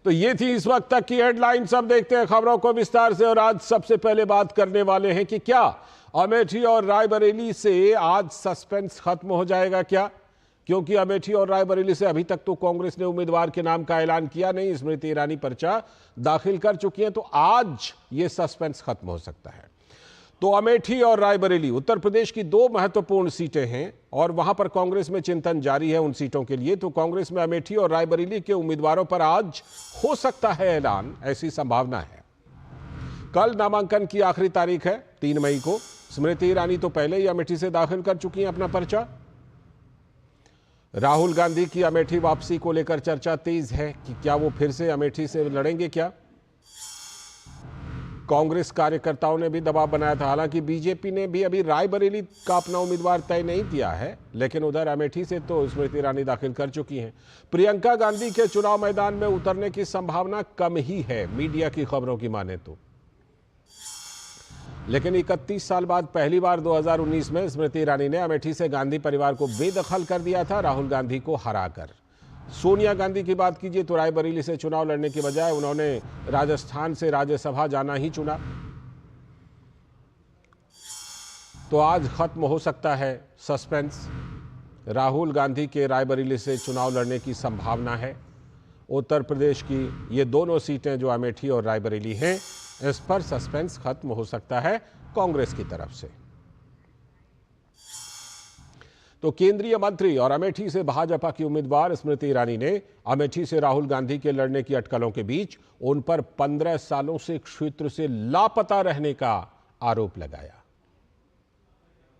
तो ये थी इस वक्त तक की हेडलाइंस। अब देखते हैं खबरों को विस्तार से। और आज सबसे पहले बात करने वाले हैं कि क्या अमेठी और रायबरेली से आज सस्पेंस खत्म हो जाएगा क्या? क्योंकि अमेठी और रायबरेली से अभी तक तो कांग्रेस ने उम्मीदवार के नाम का ऐलान किया नहीं। स्मृति ईरानी पर्चा दाखिल कर चुकी हैं, तो आज ये सस्पेंस खत्म हो सकता है। तो अमेठी और रायबरेली उत्तर प्रदेश की दो महत्वपूर्ण सीटें हैं और वहां पर कांग्रेस में चिंतन जारी है उन सीटों के लिए। तो कांग्रेस में अमेठी और रायबरेली के उम्मीदवारों पर आज हो सकता है ऐलान, ऐसी संभावना है। कल नामांकन की आखिरी तारीख है 3 मई को। स्मृति ईरानी तो पहले ही अमेठी से दाखिल कर चुकी हैं अपना पर्चा। राहुल गांधी की अमेठी वापसी को लेकर चर्चा तेज है कि क्या वो फिर से अमेठी से लड़ेंगे क्या? कांग्रेस कार्यकर्ताओं ने भी दबाव बनाया था। हालांकि बीजेपी ने भी अभी रायबरेली का अपना उम्मीदवार तय नहीं किया है, लेकिन उधर अमेठी से तो स्मृति ईरानी दाखिल कर चुकी हैं। प्रियंका गांधी के चुनाव मैदान में उतरने की संभावना कम ही है, मीडिया की खबरों की माने तो। लेकिन 31 साल बाद पहली बार 2019 में स्मृति ईरानी ने अमेठी से गांधी परिवार को बेदखल कर दिया था, राहुल गांधी को हराकर। सोनिया गांधी की बात कीजिए तो रायबरेली से चुनाव लड़ने की बजाय उन्होंने राजस्थान से राज्यसभा जाना ही चुना। तो आज खत्म हो सकता है सस्पेंस। राहुल गांधी के रायबरेली से चुनाव लड़ने की संभावना है। उत्तर प्रदेश की ये दोनों सीटें जो अमेठी और रायबरेली हैं, इस पर सस्पेंस खत्म हो सकता है कांग्रेस की तरफ से। तो केंद्रीय मंत्री और अमेठी से भाजपा की उम्मीदवार स्मृति ईरानी ने अमेठी से राहुल गांधी के लड़ने की अटकलों के बीच उन पर 15 सालों से क्षेत्र से लापता रहने का आरोप लगाया।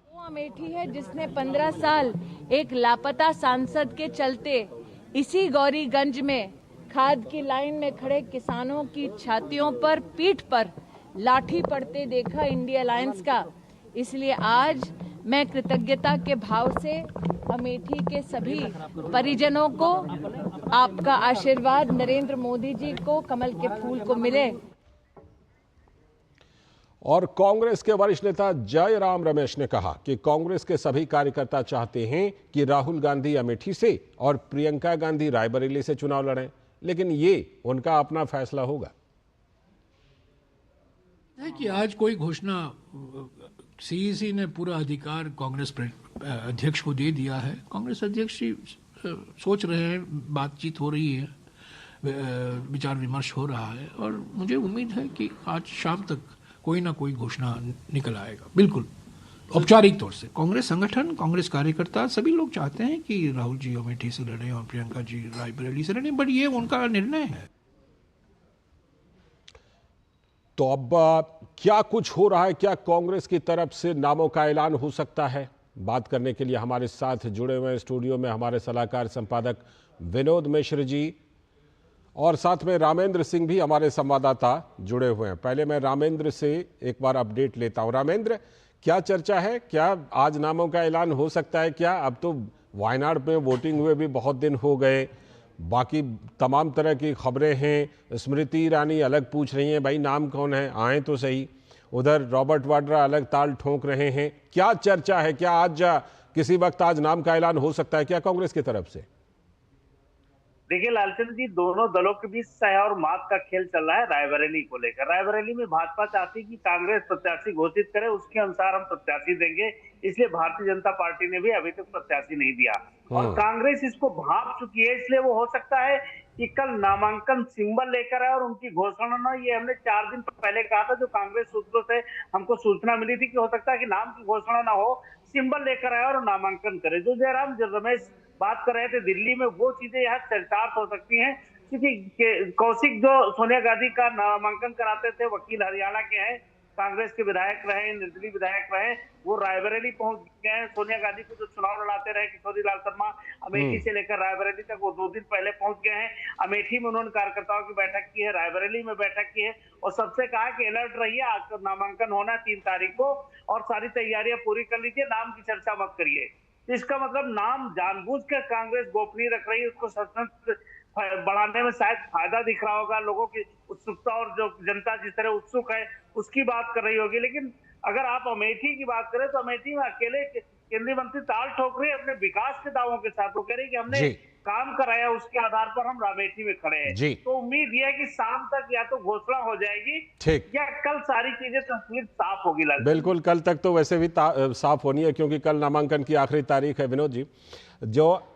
वो अमेठी है जिसने 15 साल एक लापता सांसद के चलते इसी गौरीगंज में खाद की लाइन में खड़े किसानों की छातियों पर, पीठ पर लाठी पड़ते देखा इंडिया अलायंस का। इसलिए आज मैं कृतज्ञता के भाव से अमेठी के सभी परिजनों को आपका आशीर्वाद, नरेंद्र मोदी जी को, कमल के फूल को मिले। और कांग्रेस के वरिष्ठ नेता जयराम रमेश ने कहा कि कांग्रेस के सभी कार्यकर्ता चाहते हैं कि राहुल गांधी अमेठी से और प्रियंका गांधी रायबरेली से चुनाव लड़ें, लेकिन ये उनका अपना फैसला होगा। है कि आज कोई घोषणा सीईसी ने पूरा अधिकार कांग्रेस अध्यक्ष को दे दिया है। कांग्रेस अध्यक्ष सोच रहे हैं, बातचीत हो रही है, विचार विमर्श हो रहा है और मुझे उम्मीद है कि आज शाम तक कोई ना कोई घोषणा निकल आएगा। बिल्कुल औपचारिक तौर से कांग्रेस संगठन, कांग्रेस कार्यकर्ता सभी लोग चाहते हैं कि राहुल जी अमेठी से लड़ें और प्रियंका जी रायबरेली से लड़ें, बट ये उनका निर्णय है। तो अब क्या कुछ हो रहा है? क्या कांग्रेस की तरफ से नामों का ऐलान हो सकता है? बात करने के लिए हमारे साथ जुड़े हुए हैं स्टूडियो में हमारे सलाहकार संपादक विनोद मिश्र जी और साथ में रामेंद्र सिंह भी हमारे संवाददाता जुड़े हुए हैं। पहले मैं रामेंद्र से एक बार अपडेट लेता हूं। रामेंद्र, क्या चर्चा है? क्या आज नामों का ऐलान हो सकता है क्या? अब तो वायनाड में वोटिंग हुए भी बहुत दिन हो गए, बाकी तमाम तरह की खबरें हैं। स्मृति ईरानी अलग पूछ रही हैं, भाई नाम कौन है, आए तो सही। उधर रॉबर्ट वाड्रा अलग ताल ठोंक रहे हैं। क्या चर्चा है? क्या आज किसी वक्त आज नाम का ऐलान हो सकता है क्या कांग्रेस की तरफ से? देखिए लालचंद जी, दोनों दलों के बीच सह और मात का खेल चल रहा है रायबरेली को लेकर। रायबरेली में भाजपा चाहती कि कांग्रेस प्रत्याशी घोषित करे, उसके अनुसार हम प्रत्याशी देंगे, इसलिए भारतीय जनता पार्टी ने भी अभी तक प्रत्याशी नहीं दिया और कांग्रेस इसको भांप चुकी है। इसलिए वो हो सकता है कि कल नामांकन सिंबल लेकर आए और उनकी घोषणा न, ये हमने 4 दिन पहले कहा था, जो कांग्रेस सूत्रों से हमको सूचना मिली थी कि हो सकता है कि नाम की घोषणा ना हो, सिंबल लेकर आए और नामांकन करे। जो जयराम रमेश बात कर रहे थे दिल्ली में, वो चीजें यहाँ चरितार्थ हो सकती हैं, क्योंकि कौशिक जो सोनिया गांधी का नामांकन कराते थे, वकील हरियाणा के हैं, कांग्रेस के विधायक रहे, निर्दलीय विधायक रहे, वो रायबरेली पहुंच गए हैं। सोनिया गांधी को जो चुनाव लड़ाते रहे किशोरी लाल शर्मा, अमेठी से लेकर रायबरेली तक वो 2 दिन पहले पहुंच गए हैं। अमेठी में उन्होंने कार्यकर्ताओं की बैठक की है, रायबरेली में बैठक की है और सबसे कहा कि अलर्ट रहिए, आज नामांकन होना है 3 तारीख को और सारी तैयारियां पूरी कर लीजिए, नाम की चर्चा मत करिए। इसका मतलब नाम जानबूझकर कांग्रेस गोपनीय रख रही है, उसको सस्पेंस बढ़ाने में शायद फायदा दिख रहा होगा। लोगों की उत्सुकता और जो जनता जिस तरह उत्सुक है उसकी बात कर रही होगी। लेकिन अगर आप अमेठी की बात करें तो अमेठी में अकेले केंद्रीय मंत्री ताल ठोक रहे हैं अपने विकास के दावों के साथ। वो कह रहे हैं कि हमने काम कराया उसके आधार पर हम रामेठी में खड़े हैं। जी। तो उम्मीद यह है कि शाम तक या तो घोषणा हो जाएगी, ठीक, या कल सारी चीजें तस्वीर साफ होगी। बिल्कुल कल तक तो वैसे भी साफ होनी है, क्योंकि कल नामांकन की आखिरी तारीख है। विनोद जी, जो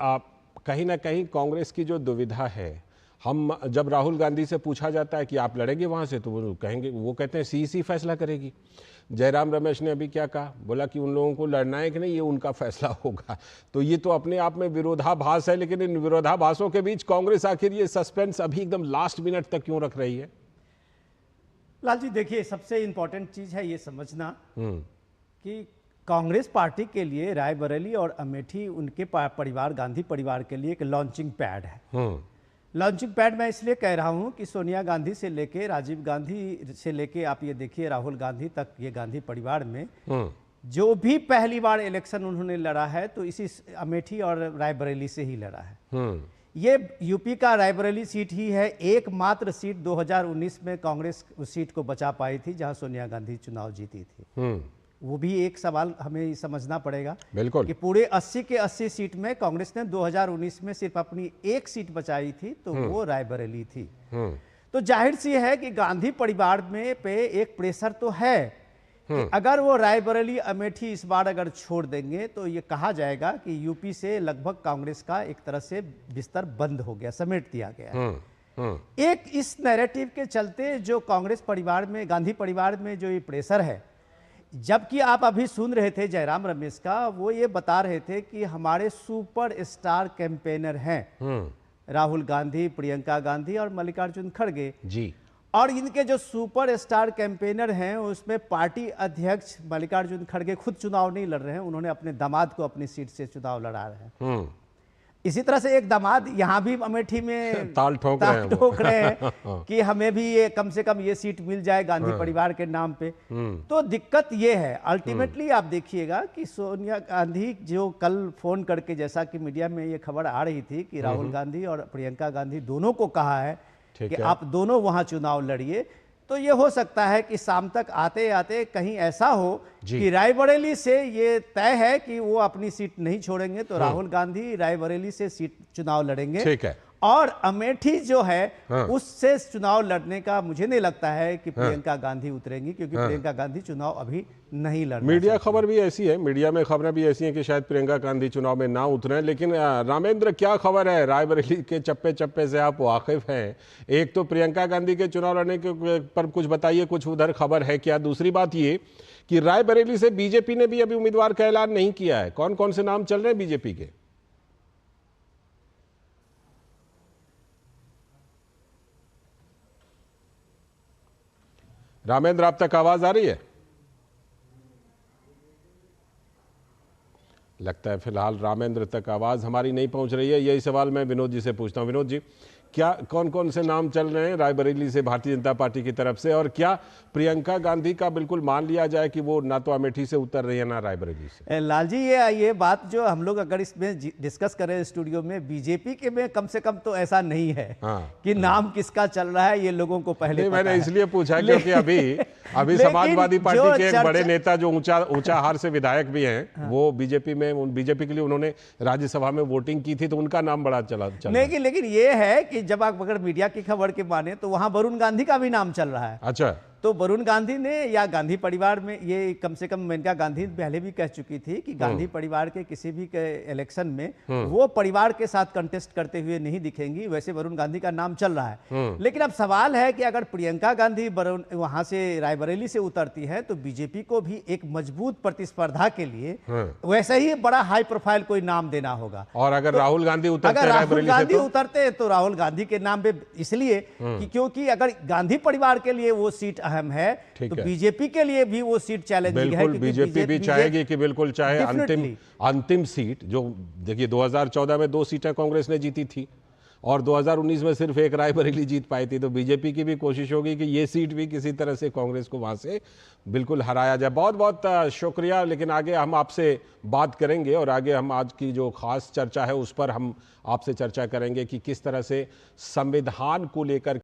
कहीं ना कहीं कांग्रेस की जो दुविधा है, हम जब राहुल गांधी से पूछा जाता है कि आप लड़ेंगे वहां से, तो वो कहेंगे, वो कहते हैं सीईसी फैसला करेगी। जयराम रमेश ने अभी क्या कहा, बोला कि उन लोगों को लड़ना है कि नहीं, ये उनका फैसला होगा। तो ये तो अपने आप में विरोधाभास है, लेकिन इन विरोधाभासों के बीच कांग्रेस आखिर ये सस्पेंस अभी एकदम लास्ट मिनट तक क्यों रख रही है? लाल जी देखिए, सबसे इंपॉर्टेंट चीज है ये समझना कि कांग्रेस पार्टी के लिए रायबरेली और अमेठी उनके परिवार, गांधी परिवार के लिए एक लॉन्चिंग पैड है। लॉन्चिंग पैड मैं इसलिए कह रहा हूं कि सोनिया गांधी से लेके राजीव गांधी से लेके आप ये देखिए राहुल गांधी तक, ये गांधी परिवार में जो भी पहली बार इलेक्शन उन्होंने लड़ा है तो इसी अमेठी और रायबरेली से ही लड़ा है। ये यूपी का रायबरेली सीट ही है एकमात्र सीट 2019 में कांग्रेस उस सीट को बचा पाई थी जहां सोनिया गांधी चुनाव जीती थी। वो भी एक सवाल हमें समझना पड़ेगा बिल्कुल कि पूरे 80 के 80 सीट में कांग्रेस ने 2019 में सिर्फ अपनी एक सीट बचाई थी, तो वो रायबरेली थी। तो जाहिर सी है कि गांधी परिवार में पे एक प्रेशर तो है कि अगर वो रायबरेली अमेठी इस बार अगर छोड़ देंगे तो ये कहा जाएगा कि यूपी से लगभग कांग्रेस का एक तरह से बिस्तर बंद हो गया, समेट दिया गया। एक इस नैरेटिव के चलते जो कांग्रेस परिवार में, गांधी परिवार में जो ये प्रेशर है, जबकि आप अभी सुन रहे थे जयराम रमेश का, वो ये बता रहे थे कि हमारे सुपर स्टार कैंपेनर हैं राहुल गांधी, प्रियंका गांधी और मल्लिकार्जुन खड़गे जी। और इनके जो सुपर स्टार कैंपेनर हैं उसमें पार्टी अध्यक्ष मल्लिकार्जुन खड़गे खुद चुनाव नहीं लड़ रहे हैं, उन्होंने अपने दामाद को अपनी सीट से चुनाव लड़ा रहे हैं। इसी तरह से एक दामाद यहाँ भी अमेठी में ताल ठोक रहे हैं कि हमें भी ये कम से कम ये सीट मिल जाए गांधी परिवार के नाम पे। तो दिक्कत ये है अल्टीमेटली, आप देखिएगा कि सोनिया गांधी जो कल फोन करके, जैसा कि मीडिया में ये खबर आ रही थी कि राहुल गांधी और प्रियंका गांधी दोनों को कहा है कि आप दोनों वहां चुनाव लड़िए, तो ये हो सकता है कि शाम तक आते आते कहीं ऐसा हो कि रायबरेली से ये तय है कि वो अपनी सीट नहीं छोड़ेंगे, तो राहुल गांधी रायबरेली से सीट चुनाव लड़ेंगे। ठीक है। और अमेठी जो है उससे चुनाव लड़ने का मुझे नहीं लगता है कि प्रियंका गांधी उतरेंगी, क्योंकि प्रियंका गांधी चुनाव अभी नहीं लड़। मीडिया खबर भी ऐसी है, मीडिया में खबरें भी ऐसी हैं कि शायद प्रियंका गांधी चुनाव में ना उतरे। लेकिन रामेंद्र, क्या खबर है? रायबरेली के चप्पे चप्पे से आप वाकिफ हैं। एक तो प्रियंका गांधी के चुनाव लड़ने के पर कुछ बताइए, कुछ उधर खबर है क्या? दूसरी बात ये कि रायबरेली से बीजेपी ने भी अभी उम्मीदवार का ऐलान नहीं किया है। कौन कौन से नाम चल रहे हैं बीजेपी के? रामेंद्र, आप तक आवाज आ रही है? लगता है फिलहाल रामेंद्र तक आवाज हमारी नहीं पहुंच रही है। यही सवाल मैं विनोद जी से पूछता हूं। विनोद जी, क्या कौन कौन से नाम चल रहे हैं रायबरेली से भारतीय जनता पार्टी की तरफ से, और क्या प्रियंका गांधी का बिल्कुल मान लिया जाए कि वो ना तो अमेठी से उतर रही है ना रायबरेली से? लाल जी, ये बात जो हम लोग अगर इसमें डिस्कस करें स्टूडियो में, बीजेपी के में कम से कम तो ऐसा नहीं है कि नाम किसका चल रहा है, ये लोगों को पहले मैंने इसलिए पूछा क्योंकि अभी समाजवादी पार्टी के एक बड़े नेता जो ऊंचा हार से विधायक भी हैं, वो बीजेपी के लिए उन्होंने राज्यसभा में वोटिंग की थी, तो उनका नाम बड़ा चला। लेकिन ये है कि जब आप अगर मीडिया की खबर के माने तो वहां वरुण गांधी का भी नाम चल रहा है। अच्छा। तो वरुण गांधी ने, या गांधी परिवार में, ये कम से कम मेनका गांधी पहले भी कह चुकी थी कि गांधी परिवार के किसी भी इलेक्शन में वो परिवार के साथ कंटेस्ट करते हुए नहीं दिखेंगी। वैसे वरुण गांधी का नाम चल रहा है, लेकिन अब सवाल है कि अगर प्रियंका गांधी वहां से रायबरेली से उतरती है तो बीजेपी को भी एक मजबूत प्रतिस्पर्धा के लिए वैसे ही बड़ा हाई प्रोफाइल कोई नाम देना होगा। और अगर राहुल गांधी उतरते तो राहुल गांधी के नाम पे, इसलिए क्योंकि अगर गांधी परिवार के लिए वो सीट अहम है तो बीजेपी के लिए भी वो सीट चैलेंजिंग है। बीजेपी भी चाहेगी कि बिल्कुल चाहे अंतिम सीट, जो देखिए 2014 में 2 सीटें कांग्रेस ने जीती थी और 2019 में सिर्फ एक रायबरेली जीत पाई थी, तो बीजेपी की भी कोशिश होगी कि ये सीट भी किसी तरह से कांग्रेस को वहां से बिल्कुल हराया जाए। बहुत बहुत शुक्रिया। लेकिन आगे हम आपसे बात करेंगे और आगे हम आज की जो खास चर्चा है उस पर हम आपसे चर्चा करेंगे कि किस तरह से संविधान को लेकर